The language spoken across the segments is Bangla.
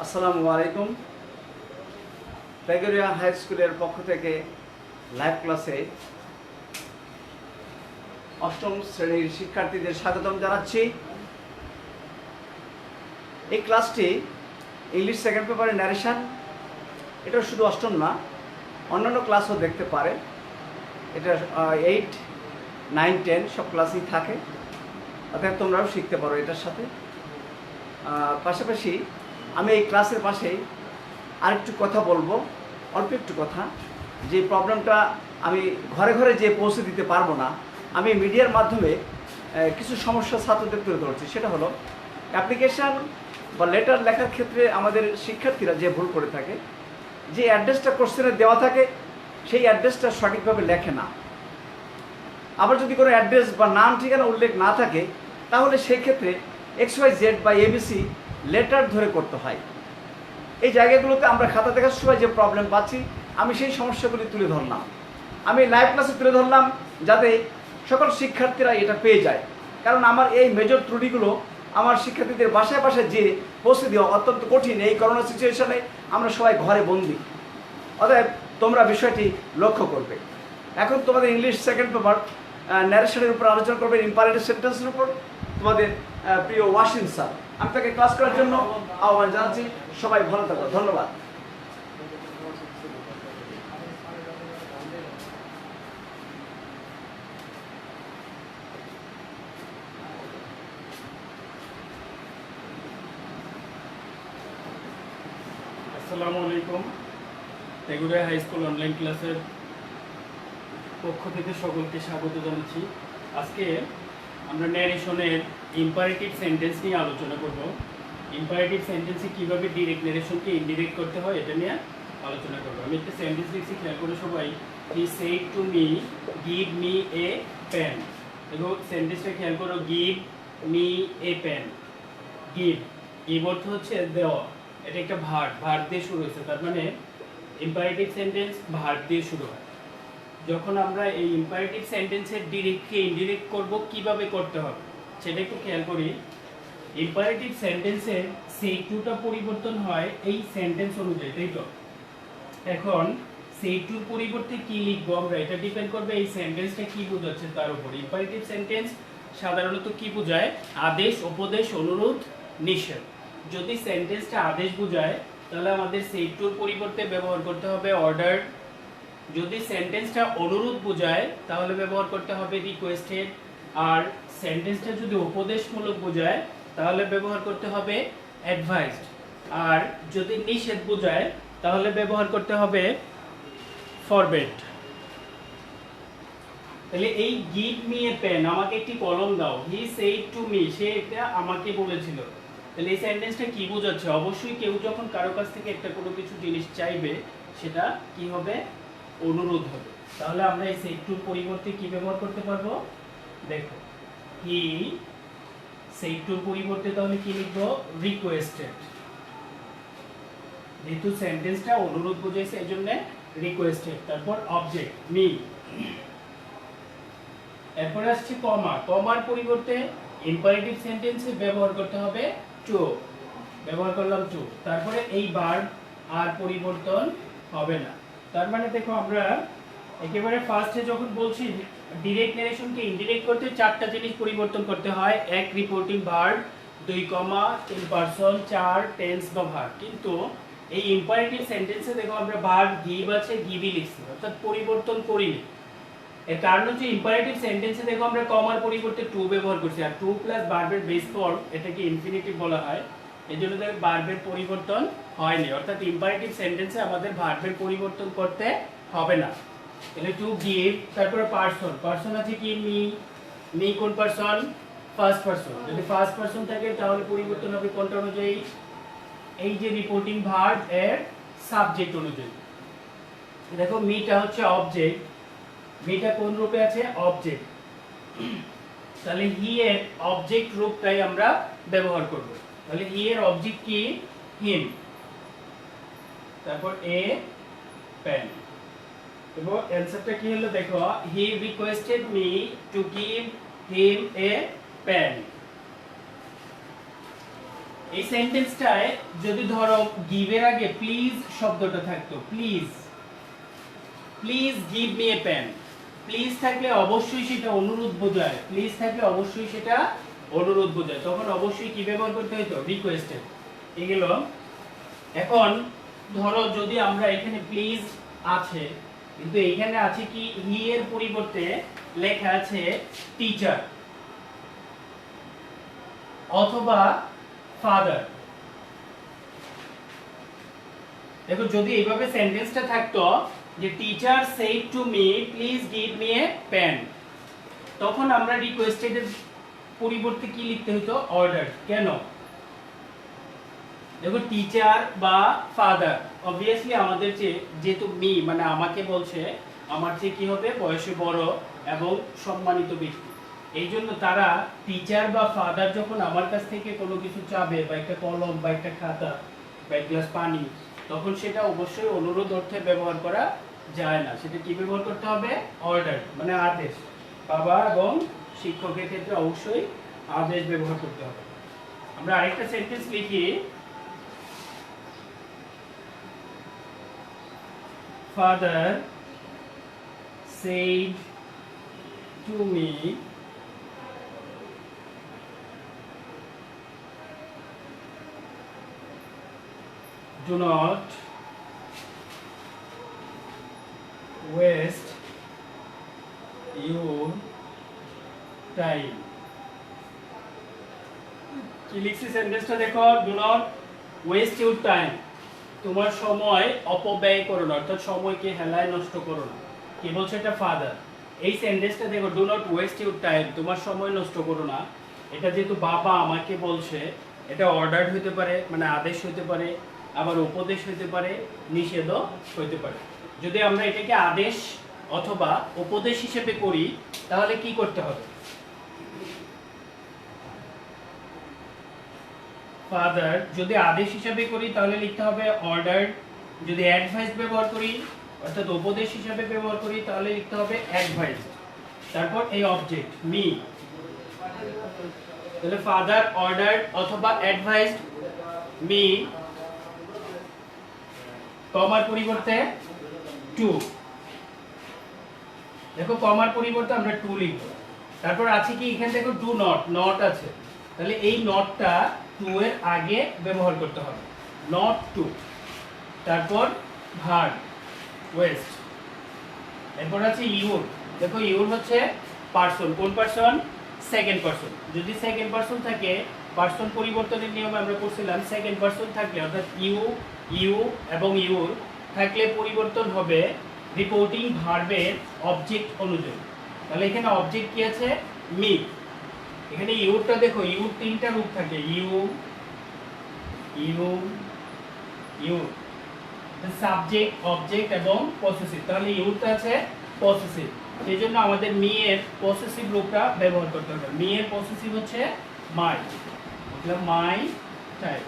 আসসালামু আলাইকুম। টাইগারিয়া হাই স্কুলের পক্ষ থেকে লাইভ ক্লাসে অষ্টম শ্রেণীর শিক্ষার্থীদের স্বাগতম জানাচ্ছি। এই ক্লাসটি ইংলিশ সেকেন্ড পেপারের ন্যারেশন। এটা শুধু অষ্টম না, অন্যান্য ক্লাসও দেখতে পারে। এটা 8, 9, 10 সব ক্লাসেই থাকে, অর্থাৎ তোমরাও শিখতে পারো এটার সাথে। পাশাপাশি আমি এই ক্লাসের পাশেই আরেকটু কথা বলবো, অল্প একটু কথা। যে প্রবলেমটা আমি ঘরে ঘরে যে পৌঁছে দিতে পারবো না, আমি মিডিয়ার মাধ্যমে কিছু সমস্যা ছাত্রদের তুলে ধরছি। সেটা হলো অ্যাপ্লিকেশান বা লেটার লেখার ক্ষেত্রে আমাদের শিক্ষার্থীরা যে ভুল করে থাকে, যে অ্যাড্রেসটা কোশ্চেনে দেওয়া থাকে সেই অ্যাড্রেসটা সঠিকভাবে লেখে না। আবার যদি কোনো অ্যাড্রেস বা নাম ঠিকানা উল্লেখ না থাকে, তাহলে সেক্ষেত্রে XYZ বা ABC লেটার ধরে করতে হয়। এই জায়গাগুলোতে আমরা খাতা দেখার সময় যে প্রবলেম পাচ্ছি, আমি সেই সমস্যাগুলি তুলে ধরলাম। আমি লাইভ ক্লাসে তুলে ধরলাম যাতে সকল শিক্ষার্থীরা এটা পেয়ে যায়। কারণ আমার এই মেজর ত্রুটিগুলো আমার শিক্ষার্থীদের বাসায় বাসায় যে পৌঁছে দেওয়া অত্যন্ত কঠিন। এই করোনা সিচুয়েশনে আমরা সবাই ঘরে বন্দি, অতএব তোমরা বিষয়টি লক্ষ্য করবে। এখন তোমাদের ইংলিশ সেকেন্ড পেপার ন্যারেশনের উপর আলোচনা করবে, ইম্পারেটিভ সেন্টেন্সের উপর তোমাদের প্রিয় ওয়াসিম স্যার। আমি তাকে ক্লাস করার জন্য আহ্বান জানাচ্ছি। সবাই ভালো থাকো, ধন্যবাদ। আসসালামু আলাইকুম। টাইগারিয়া হাই স্কুল অনলাইন ক্লাসের পক্ষ থেকে সকলকে স্বাগত জানাচ্ছি। আজকে আমরা ন্যারেশনের ইম্পারেটিভ সেন্টেন্স নিয়ে আলোচনা করব। ইম্পারেটিভ সেন্টেন্সে কীভাবে ডিরেক্ট ন্যারেশনকে ইনডিরেক্ট করতে হয় এটা নিয়ে আলোচনা করব। আমি একটা সেন্টেন্স লিখছি, খেয়াল করে সবাই। He said to me give me a pen. দেখো সেন্টেন্সটা খেয়াল করো, give me a pen. Give give অর্থ হচ্ছে দেওয়া। এটা একটা ভার্ব দিয়ে শুরু হয়েছে, তার মানে ইম্পারেটিভ সেন্টেন্স ভার্ব দিয়ে শুরু হয়। যখন আমরা এই ইম্পারেটিভ সেন্টেন্সের ডিরেক্টকে ইনডিরেক্ট করব, কিভাবে করতে হবে সেটা একটু খেয়াল করি। ইম্পারেটিভ সেন্টেন্সের সেই টুটা পরিবর্তন হয় এই সেন্টেন্স অনুযায়ী, তাই তো? এখন সেই টুর পরিবর্তে কি লিখবো আমরা, এটা ডিপেন্ড করবে এই সেন্টেন্সটা কি বোঝাচ্ছে তার উপর। ইম্পারেটিভ সেন্টেন্স সাধারণত কি বোঝায়? আদেশ, উপদেশ, অনুরোধ, নিষেধ। যদি সেন্টেন্সটা আদেশ বোঝায় তাহলে আমাদের সেই টুর পরিবর্তে ব্যবহার করতে হবে অর্ডার। যদি সেন্টেন্সটা অনুরোধ বোঝায় তাহলে ব্যবহার করতে হবে রিকোয়েস্টেড। আর সেন্টেন্সটা যদি উপদেশমূলক বোঝায় তাহলে ব্যবহার করতে হবে অ্যাডভাইসড। আর যদি নিষেধ বোঝায় তাহলে ব্যবহার করতে হবে ফরবেড। তাহলে এই গিভ মি এ পেন, আমাকে একটি কলম দাও। হি সেড টু মি, সে এটা আমাকে বলেছিল। তাহলে এই সেন্টেন্সটা কি বোঝাচ্ছে? অবশ্যই কেউ যখন কারো কাছ থেকে একটা কোনো কিছু জিনিস চাইবে, সেটা কি হবে? অনুরোধ হবে। তাহলে আমরা এই সেড টুর পরিবর্তে কি ব্যবহার করতে পারবো? দেখো, হি সেড টুর পরিবর্তে তাহলে কি লিখবো? রিকোয়েস্টেড। যেহেতু সেন্টেন্সটা অনুরোধ বোঝাইছে এই জন্য রিকোয়েস্টেড। তারপর অবজেক্ট মি। এরপর আসছে কমা। কমার পরিবর্তে ইম্পারেটিভ সেন্টেন্সে ব্যবহার করতে হবে টু। ব্যবহার করলাম টু। তারপরে এই ভার্ব আর পরিবর্তন হবে না। তার মানে দেখো, আমরা একেবারে ফার্স্টে যখন বলছি ডিরেক্ট ন্যারেশনকে ইনডিরেক্ট করতে চারটা জিনিস পরিবর্তন করতে হয়। এক, রিপোর্টিং ভার্ব, 2 কমা, 3 পারসন, 4 টেন্স বা ভার্ব। কিন্তু এই ইম্পারেটিভ সেন্টেন্সে দেখো আমরা ভার্ব গিভ আছে, গিভই লিখছি, অর্থাৎ পরিবর্তন করিনি। এর কারণ হচ্ছে ইম্পারেটিভ সেন্টেন্সে দেখো আমরা কমার পরিবর্তে টু ব্যবহার করছি, আর টু প্লাস ভার্বের বেস ফর্ম এটাকে ইনফিনিটিভ বলা হয়। এজন্য দেখো ভার্বের পরিবর্তন হয়নি, অর্থাৎ ইম্পারেটিভ সেন্টেন্সে আমাদের ভার্বের পরিবর্তন করতে হবে না। তাহলে টু গিভ, তারপরে পারসন। পারসন আছে কি? মি। মি কোন পারসন? First person. যদি ফার্স্ট পারসন থাকে তাহলে পরিবর্তন হবে কোনটা অনুযায়ী? এই যে রিপোর্টিং ভার্ব এর সাবজেক্ট অনুযায়ী। দেখো মিটা হচ্ছে অবজেক্ট। মিটা কোন রূপে আছে? অবজেক্ট। তাহলে হি এর অবজেক্ট রূপটাই আমরা ব্যবহার করব। তাহলে হি এর অবজেক্ট কি? হিম। তারপর এ পেন। এবং অ্যানসারটা কি হলো দেখো, he requested me to give him a pen. এই সেন্টেন্সটায় যদি ধরো গিভের আগে প্লিজ শব্দটা থাকতো, please please give me a pen, please থাকলে অবশ্যই সেটা অনুরোধ বোঝায়, প্লিজ থাকলে অবশ্যই সেটা অনুরোধ বোঝায়, তখন অবশ্যই কি ব্যবহার করতে হতো, রিকোয়েস্টেড। এই গেল। এখন ধরো যদি আমরা এখানে প্লিজ আছে, কিন্তু এখানে আছে কি হি এর পরিবর্তে লেখা আছে টিচার অথবা ফাদার। দেখো যদি এইভাবে সেন্টেন্সটা থাকতো যে teacher said to me please give me a pen, তখন আমরা রিকোয়েস্টেড এর পরিবর্তে কি লিখতে হতো, অর্ডার। কেন? দেখো টিচার বা ফাদার অবভিয়াসলি আমাদের যেহেতু মি মানে আমাকে বলছে, আমার চেয়ে কি হবে, বয়সে বড় এবং সম্মানিত ব্যক্তি, এই জন্য তারা টিচার বা ফাদার যখন আমার কাছ থেকে কোনো কিছু চাবে, বা একটা কলম বা একটা খাতা বা এক গ্লাস পানি, তখন সেটা অবশ্যই অনুরোধ অর্থে ব্যবহার করা যায় না, সেটা কি ব্যবহার করতে হবে, অর্ডার মানে আদেশ। বাবা এবং শিক্ষকের ক্ষেত্রে অবশ্যই আদেশ ব্যবহার করতে হবে। আমরা আরেকটা সেন্টেন্স লিখি, Father said to me do not waste your time। কি লিখছি সেন্টেন্সটা দেখো, do not waste your time, তোমার সময় অপব্যয় করো না, অর্থাৎ সময়কে হেলায় নষ্ট করো না। কি বলছে এটা, ফাদার। এই সেন্টেন্সটা দেখো, do not waste your time, তোমার সময় নষ্ট করো না, এটা যেহেতু বাবা আমাকে বলছে, এটা অর্ডার হতে পারে মানে আদেশ হতে পারে, আবার উপদেশ হতে পারে, নিষেধও হতে পারে। যদি আমরা এটাকে আদেশ অথবা উপদেশ হিসেবে করি তাহলে কি করতে হবে, ফাদার যদি আদেশ হিসাবে করি তাহলে লিখতে হবে অর্ডার, যদি অ্যাডভাইস ব্যবহার করি অর্থাৎ উপদেশ হিসাবে ব্যবহার করি তাহলে লিখতে হবে অ্যাডভাইস। তারপর এই অবজেক্ট মি, তাহলে ফাদার অর্ডার্ড অথবা অ্যাডভাইসড মি, কমার পরিবর্তে টু। দেখো কমার পরিবর্তে আমরা টু লিখব। তারপর আছে কি এখানে দেখো ডু নট, নট আছে, তাহলে এই নটটা টু এর আগে ব্যবহার করতে হবে, নট টু। তারপর ভার্ব ওয়েস্ট। এরপর আছে ইউর, দেখো ইউর হচ্ছে পারসন, কোন পারসন, সেকেন্ড পারসন। যদি সেকেন্ড পারসন থাকে, পারসন পরিবর্তনের নিয়মে আমরা করছিলাম সেকেন্ড পারসন থাকলে অর্থাৎ ইউ, ইউ এবং ইউর থাকলে পরিবর্তন হবে রিপোর্টিং ভার্বের অবজেক্ট অনুযায়ী। তাহলে এখানে অবজেক্ট কি আছে, মি। এখানে ইউরটা দেখো, ইউর তিনটা রূপ থাকে, you, you, you, subject, object এবং পসেসিভ। তাহলে ইউরটা আছে পসেসিভ, সেই জন্য আমাদের মি এর পসেসিভ রূপটা ব্যবহার করতে হবে। মি এর পসেসিভ হচ্ছে মাই, মাই টাইম।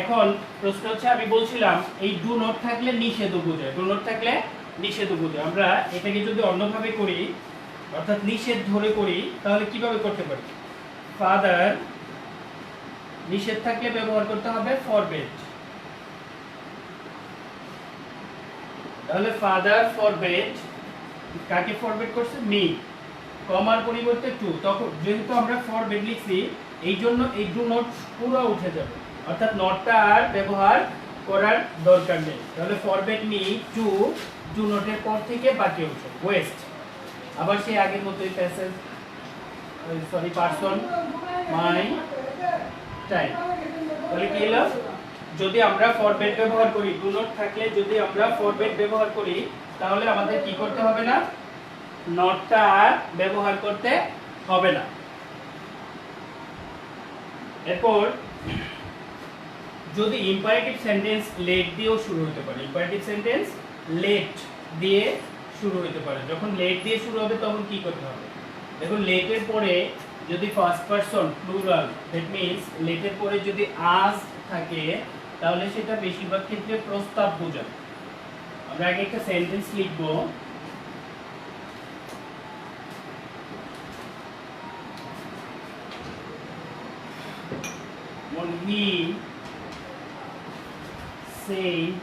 এখন প্রশ্ন হচ্ছে, আমি বলছিলাম এই ডু নট থাকলে নিষেধ বোঝায়, ডু নট থাকলে নিষেধ বোঝায়। আমরা এটাকে যদি অন্যভাবে করি অর্থাৎ নিষেধ ধরে করি তাহলে কিভাবে করতে পারি, ফাদার নিষেধ থাকলে ব্যবহার করতে হবে ফরবেড। তাহলে ফাদার ফরবেড, কাকে ফরবেড করছে, মি, কমার পরিবর্তে টু। তখন যেহেতু আমরা ফরবেড লিখছি এই জন্য এই ডু নট পুরো উঠে যাবে, অর্থাৎ নটটা আর ব্যবহার করার দরকার নেই। তাহলে ফরবেড মি টু, ডু নটের পর থেকে বাকি অংশ ওয়েস্ট, আবার সেই আগের মতোই passage, sorry person, my time. তাহলে কি হলো, যদি আমরা ফরবেড ব্যবহার করি, ডু নট থাকলে যদি আমরা ফরবেড ব্যবহার করি তাহলে আমাদের কি করতে হবে না, নটটা আর ব্যবহার করতে হবে না। এরপর যদি ইম্পারেটিভ সেন্টেন্স লেট দিয়েও শুরু হতে পারে, ইম্পারেটিভ সেন্টেন্স লেট দিয়ে শুরু হতে পারে, যখন লেট দিয়ে শুরু হবে তখন কি করতে হবে, দেখুন লেটের পরে যদি first person plural, that means লেটের পরে যদি আজ থাকে তাহলে সেটা বেশিরভাগ ক্ষেত্রে প্রস্তাব বোঝায়। আমরা আগে একটা সেন্টেন্স লিখব, he said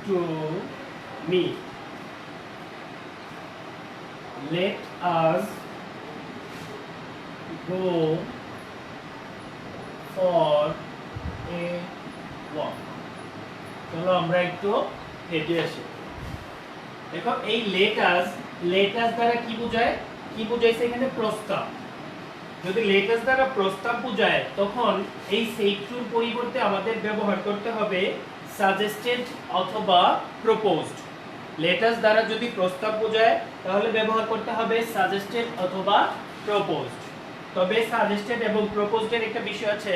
to me, let us go for a walk. চলো আমরা একটু হেঁটে আসি। দেখো এই লেটাস দ্বারা কি বোঝায়? কি বোঝাইছে এখানে? প্রস্তাব। যদি লেটাস দ্বারা প্রস্তাব বোঝায় তখন এই সেড টুর পরিবর্তে আমাদের ব্যবহার করতে হবে সাজেস্টেড অথবা প্রপোজড। লেটাস দ্বারা যদি প্রস্তাব বোঝায় তাহলে ব্যবহার করতে হবে সাজেস্টেড অথবা প্রপোজড। তবে সাজেস্টেড এবং প্রপোজডের একটা বিষয় আছে,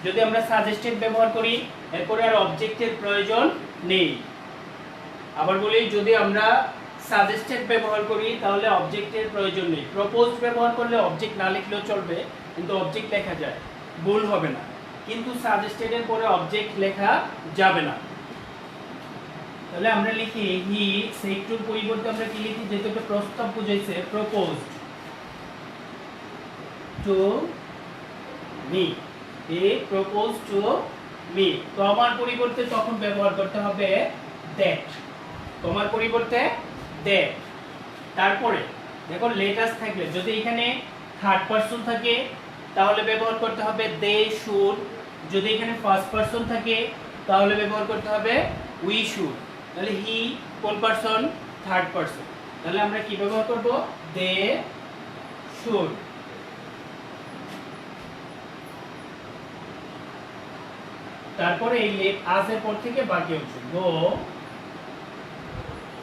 যদি আমরা সাজেস্টেড ব্যবহার করি এরপরে আর অবজেক্টের প্রয়োজন নেই। আবার বলি, যদি আমরা সাজেস্টেড ব্যবহার করি তাহলে অবজেক্টের প্রয়োজন নেই। প্রপোজড ব্যবহার করলে অবজেক্ট না লিখলেও চলবে, কিন্তু অবজেক্ট লেখা যায়, ভুল হবে না। কিন্তু সাজেস্টেডের পরে অবজেক্ট লেখা যাবে না। তাহলে আমরা লিখি হি সেড টুর পরিবর্তে আমরা কি লিখি? যেহেতু একটা প্রস্তাব বুঝাইছে, proposed to me, he proposed to me. কমার পরিবর্তে তখন ব্যবহার করতে হবে দ্যাট, কমার পরিবর্তে দ্যাট। তারপরে দেখো লেটাস থাকলে যদি এখানে থার্ড পারসন থাকে তাহলে ব্যবহার করতে হবে দে শুড। যদি এখানে ফার্স্ট পারসন থাকে তাহলে ব্যবহার করতে হবে উই শুড। তাহলে হি কোন পারসন? Third person. তাহলে আমরা কি ব্যবহার করব? They should. তারপরে এই লেট আজ এর পর থেকে বাকি অংশ গো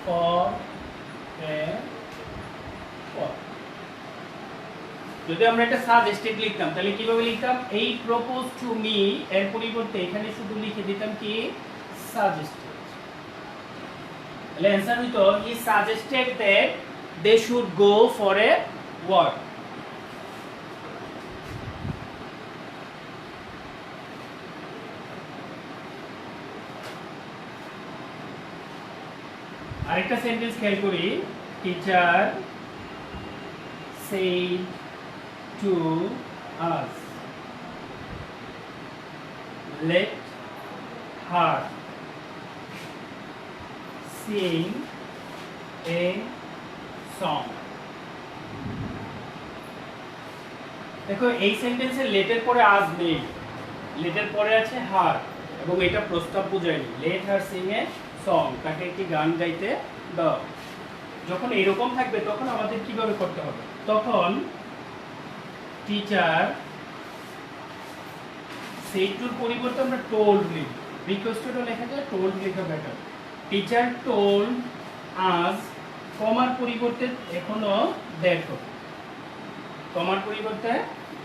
ফর এ ওয়াক। যদি আমরা এটা সাজেস্টেড লিখতাম তাহলে কিভাবে লিখতাম? এই প্রপোজ টু মি এর পরিবর্তে এখানে শুধু লিখে দিতাম কি? সাজেস্টেড। তাহলে অ্যানসার হইতো he suggested that they should go for a walk. আরেকটা সেন্টেন্স খেয়াল করি, teacher said to us, let her sing a song. দেখো এই সেন্টেন্সে লেটের পরে আজ নেই, লেটের পরে আছে হার, এবং এটা প্রস্তাব বোঝায়নি। Let her sing a song, তাকে একটি গান গাইতে দাও। যখন এরকম থাকবে তখন আমাদের কিভাবে করতে হবে? তখন টিচার সেড টুর পরিবর্তে আমরা টোল্ড লিখব। রিকোয়েস্টেডও লেখা যায়, টোল্ড লেখা বেটার। টিচার টোল্ড আজ, কমার পরিবর্তে এখনো দ্যাট হবে, কমার পরিবর্তে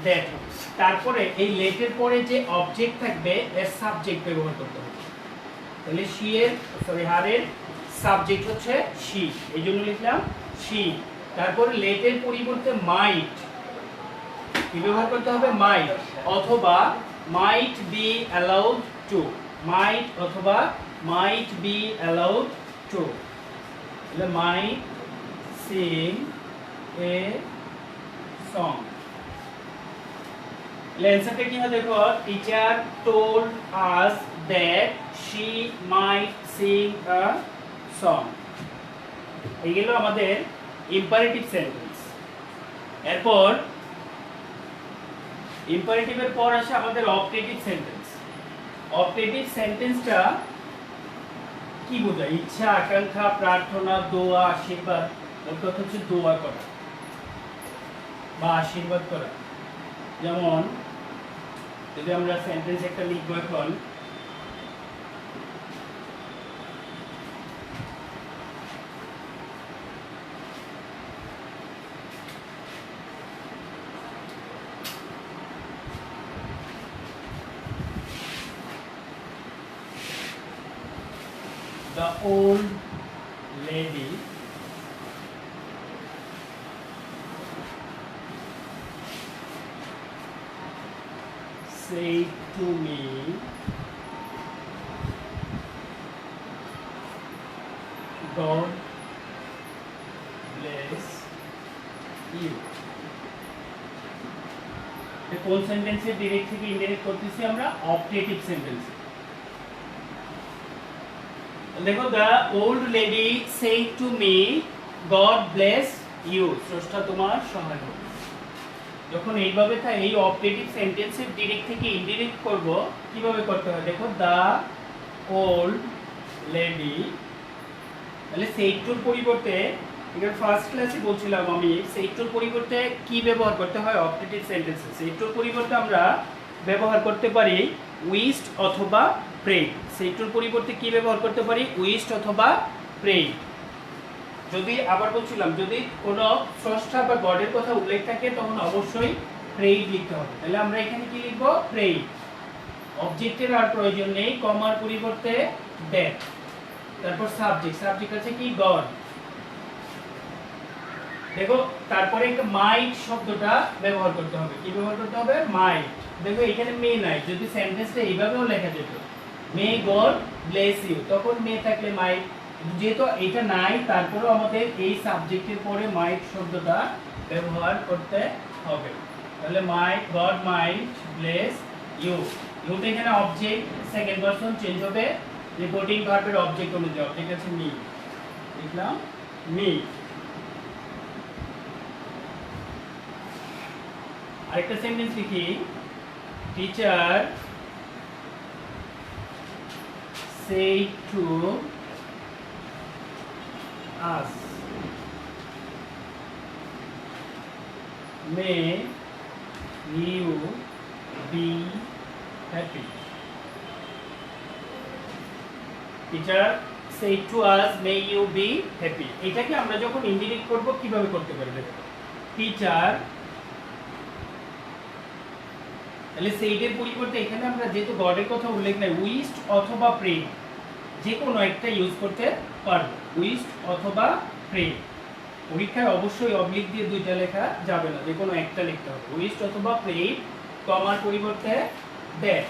দ্যাট হবে। তারপরে এই লেটের পরে যে অবজেক্ট থাকবে এর সাবজেক্ট ব্যবহার করতে হবে। তাহলে শি এর হারের সাবজেক্ট হচ্ছে শি, এই জন্য লিখলাম শি। তারপরে লেটের পরিবর্তে মাইট, কি ব্যবহার করতে হবে? মাইট অথবা মাইট বি অ্যালাউড টু, মাইট অথবা মাইট বি অ্যালাউড টু। তাহলে মাইট সিং এ সং। অ্যান্সারটা কি হবে? দেখো teacher told us that she might Singh a song. এই গেল আমাদের ইম্পারেটিভ সেন্টেন্স। এরপর ইম্পারেটিভের পর আসে আমাদের অপটেটিভ সেন্টেন্স। অপটেটিভ সেন্টেন্সটা কি বোঝায়? ইচ্ছা, আকাঙ্ক্ষা, প্রার্থনা, দোয়া, আশীর্বাদ। অর্থাৎ হচ্ছে দোয়া করা বা আশীর্বাদ করা। যেমন যদি আমরা সেন্টেন্স একটা লিখবো এখন, the old lady said to me, God bless you. কোন সেন্টেন্সে ডিরেক্ট থেকে ইনডাইরেক্ট করতেছি আমরা? Optative sentence. দেখো, the old lady said to me God bless you, স্রষ্টা তোমার সহায় হোক। যখন এইভাবে এই অপটেটিভ সেন্টেন্সের ডিরেক্ট থেকে ইনডাইরেক্ট করব, কিভাবে করতে হয় দেখো, দ্য ওল্ড লেডি, তাহলে সেড টুর পরিবর্তে, এখানে ফার্স্ট ক্লাসে বলছিলাম আমি, সেড টুর পরিবর্তে কি ব্যবহার করতে হয় অপটেটিভ সেন্টেন্সে? সেড টুর পরিবর্তে আমরা ব্যবহার করতে পারি উইশড অথবা প্রেড। সেড টুর পরিবর্তে কি ব্যবহার করতে পারি? উইশড অথবা প্রেড। যদি আবার বলছিলাম, যদি কোনো স্রষ্টা বা গডের কথা উল্লেখ থাকে তখন অবশ্যই প্রেড লিখতে হবে। তাহলে আমরা এখানে কি লিখব? প্রেড। অবজেক্টের আর প্রয়োজন নেই, কমার পরিবর্তে দ্যাট। তারপর সাবজেক্ট, সাবজেক্ট আছে কি? গড। দেখো, তারপরে একটা মাইট শব্দটা ব্যবহার করতে হবে। কি ব্যবহার করতে হবে? মাইট। দেখো এখানে মে নাই, যদি সেন্টেন্সটা এইভাবেও লেখা যেত, মে গড ব্লেস ইউ, তখন মে থাকলে মাইট, যেহেতু এটা নাই তারপরেও আমাদের এই সাবজেক্টের পরে মাইট শব্দটা ব্যবহার করতে হবে। তাহলে might, God might bless you. ইউটা এখানে অবজেক্ট, সেকেন্ড পারসন চেঞ্জ হবে রিপোর্টিং ভার্বের অবজেক্ট অনুযায়ী। অবজেক্ট আছে মি, লিখলাম মি। আরেকটা সেন্টেন্স লিখি, teacher said to us, may you be happy. Teacher said to us, may you be happy. এটাকে আমরা যখন ইনডিরেক্ট করব কিভাবে করতে পারি দেখো, টিচার, তাহলে সেইডের পরিবর্তে এখানে আমরা যেহেতু গডের কথা উল্লেখ নাই, উইশড অথবা প্রেড যে কোনো একটা ইউজ করতে পারবো। উইশড অথবা প্রেড। পরীক্ষায় অবশ্যই অবলিক দিয়ে দুইটা লেখা যাবে না, যে কোনো একটা লিখতে হবে। উইশড অথবা প্রেড, কমার পরিবর্তে দ্যাট।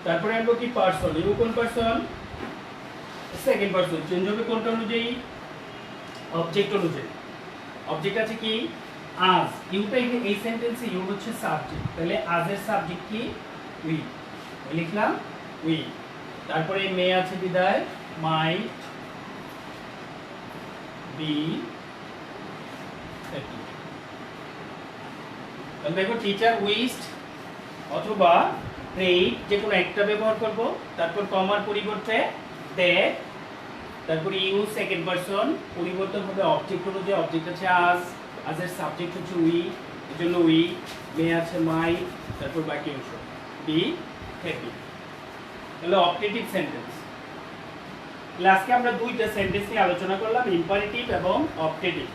তারপরে আনবো কি? পারসন। ইউ কোন পারসন? Second person. চেঞ্জ হবে কোনটা অনুযায়ী? অবজেক্ট অনুযায়ী। অবজেক্ট আছে কি? আজ। ইউটা এই সেন্টেন্সে ইউ হচ্ছে সাবজেক্ট, তাহলে আজের সাবজেক্ট কি? উই, লিখলাম উই। তারপরে মে আছে বিদায়, মাইট বি হ্যাপি। তাহলে দেখো, টিচার উইশড অথবা প্রেড যে কোনো একটা ব্যবহার করব। তারপর কমার পরিবর্তে দ্যাট। তারপরে ইউ সেকেন্ড পারসন, পরিবর্তন হবে অবজেক্ট অনুযায়ী। অবজেক্ট আছে আজ, আজের সাবজেক্ট হচ্ছে উই, এজন্য উই। মে আছে মাই, তারপর বাকি অংশ বি হ্যাপি। তাহলে অপটেটিভ সেন্টেন্স। তাহলে আজকে আমরা দুইটা সেন্টেন্স নিয়ে আলোচনা করলাম, ইম্পারেটিভ এবং অপটেটিভ।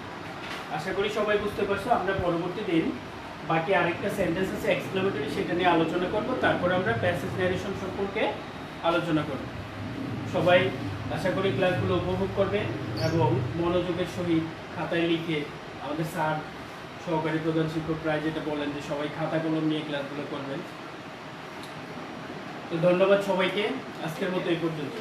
আশা করি সবাই বুঝতে পারছো। আমরা পরবর্তী দিন বাকি আরেকটা সেন্টেন্স আছে এক্সক্লেমেটরি, সেটা নিয়ে আলোচনা করব। তারপর আমরা প্যাসেজ ন্যারেশন সম্পর্কে আলোচনা করব। সবাই আশা করি ক্লাসগুলো উপভোগ করবে এবং মনোযোগের সহিত খাতায় লিখে, আমাদের স্যার সহকারী প্রধান শিক্ষক প্রায় যেটা বলেন যে সবাই খাতা কলম নিয়ে ক্লাসগুলো করবেন। তো ধন্যবাদ সবাইকে, আজকের মতো এই পর্যন্ত।